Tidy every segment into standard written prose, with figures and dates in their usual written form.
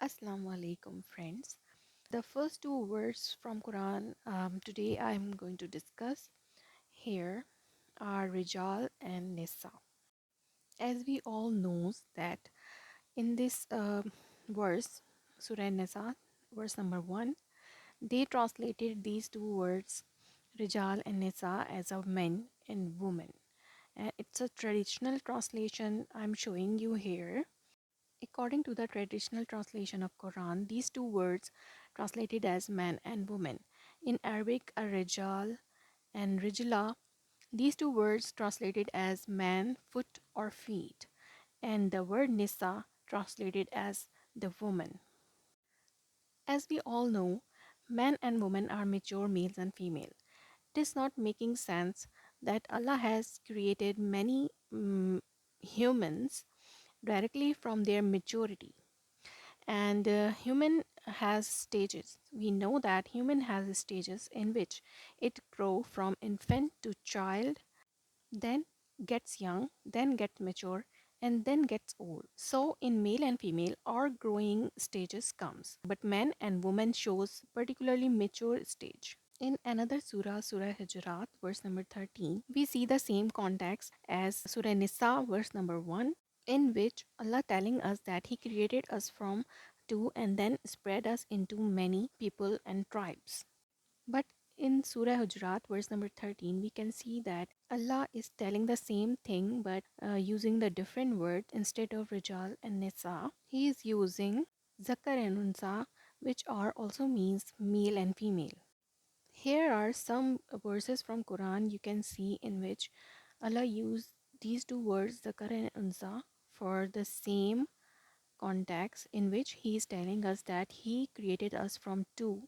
Assalamu alaikum friends. The first two words from Quran today I'm going to discuss here are Rijal and Nisa. As we all knows that in this verse, Surah Nisa, verse number 1, they translated these two words Rijal and Nisa as a men and women. And it's a traditional translation I'm showing you here. According to the traditional translation of Quran, these two words translated as man and woman. In Arabic, rijal and rijla, these two words translated as man, foot or feet, and the word nisa translated as the woman. As we all know, man and woman are mature males and female. It is not making sense that Allah has created many humans directly from their maturity. And human has stages. We know that human has stages in which it grow from infant to child, then gets young, then gets mature, and then gets old. So in male and female our growing stages comes, but man and woman shows particularly mature stage. In another surah, Surah Hujurat, verse number 13, we see the same context as Surah Nisa, verse number 1, in which Allah telling us that He created us from two and then spread us into many people and tribes. But in Surah Hujurat, verse number 13, we can see that Allah is telling the same thing but using the different word. Instead of Rijal and Nisa, He is using Zakar and Unsa, which are also means male and female. Here are some verses from Quran you can see in which Allah used these two words Zakar and Unsa for the same context, in which He is telling us that He created us from two.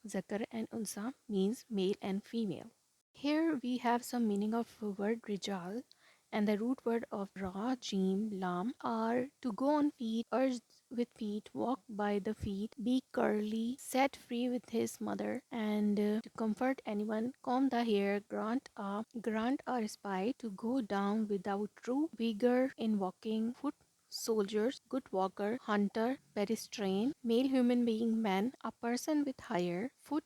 Zakar and Unsa means male and female. Here we have some meaning of word Rijal, and the root word of Ra, Jim, Lam are to go on feet, urge with feet, walk by the feet, be curly, set free with his mother, and to comfort anyone, comb the hair, grant a respite, to go down without true vigor in walking, foot soldiers, good walker, hunter, pedestrian, male human being man, a person with higher foot,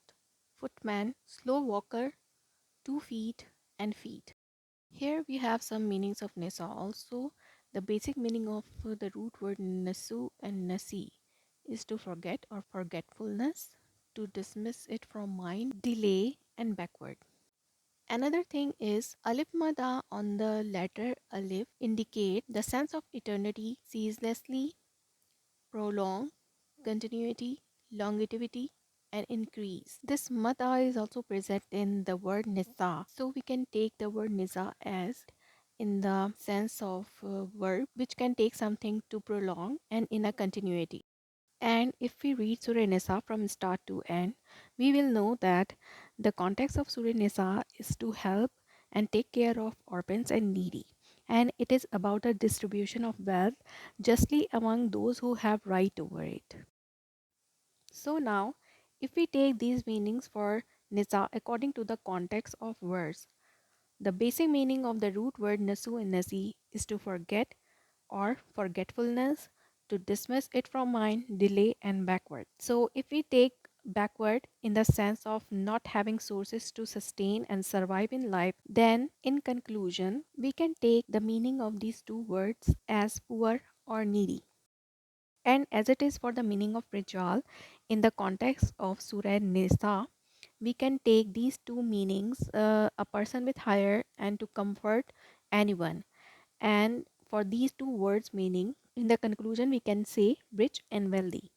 footman, slow walker, 2 feet and feet. Here we have some meanings of Nisa also. The basic meaning of the root word Nasu and Nasi is to forget or forgetfulness, to dismiss it from mind, delay and backward. Another thing is alif mada on the letter alif indicate the sense of eternity, ceaselessly, prolong, continuity, longevity, and increase. This mada is also present in the word nisa. So we can take the word nisa as in the sense of verb which can take something to prolong and in a continuity. And if we read Surah Nisa from start to end, we will know that the context of Surah Nisa is to help and take care of orphans and needy. And it is about the distribution of wealth justly among those who have right over it. So now, if we take these meanings for Nisa according to the context of verse, the basic meaning of the root word Nasu and Nasi is to forget or forgetfulness, to dismiss it from mind, delay, and backward. So, if we take backward in the sense of not having sources to sustain and survive in life, then in conclusion, we can take the meaning of these two words as poor or needy. And as it is for the meaning of Rijal, in the context of Surah Nisa, we can take these two meanings a person with higher and to comfort anyone. And for these two words meaning, in the conclusion we can say rich and wealthy.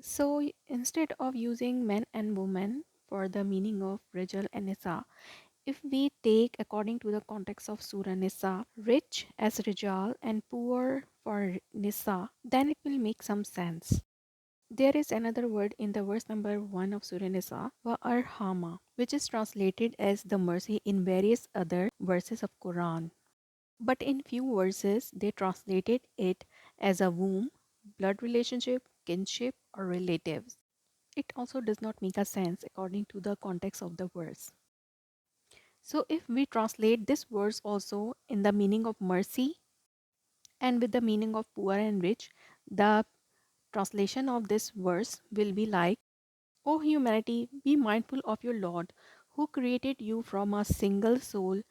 So instead of using men and women for the meaning of Rijal and Nisa, if we take according to the context of Surah Nisa, rich as Rijal and poor for Nisa, then it will make some sense. There is another word in the verse number 1 of Surah Nisa, wa arhama, which is translated as the mercy in various other verses of Quran. But in few verses, they translated it as a womb, blood relationship, kinship, or relatives. It also does not make a sense according to the context of the verse. So if we translate this verse also in the meaning of mercy and with the meaning of poor and rich, the Translation of this verse will be like, O humanity, be mindful of your Lord, who created you from a single soul,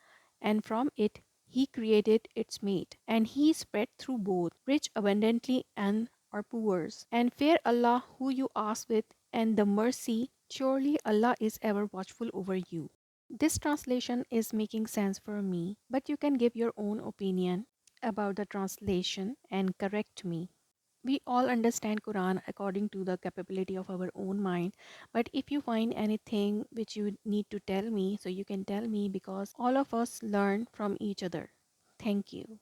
and from it he created its mate, and he spread through both, rich abundantly and or poor. And fear Allah who you ask with, and the mercy, surely Allah is ever watchful over you. This translation is making sense for me, but you can give your own opinion about the translation and correct me. We all understand Quran according to the capability of our own mind, but if you find anything which you need to tell me, so you can tell me, because all of us learn from each other. Thank you.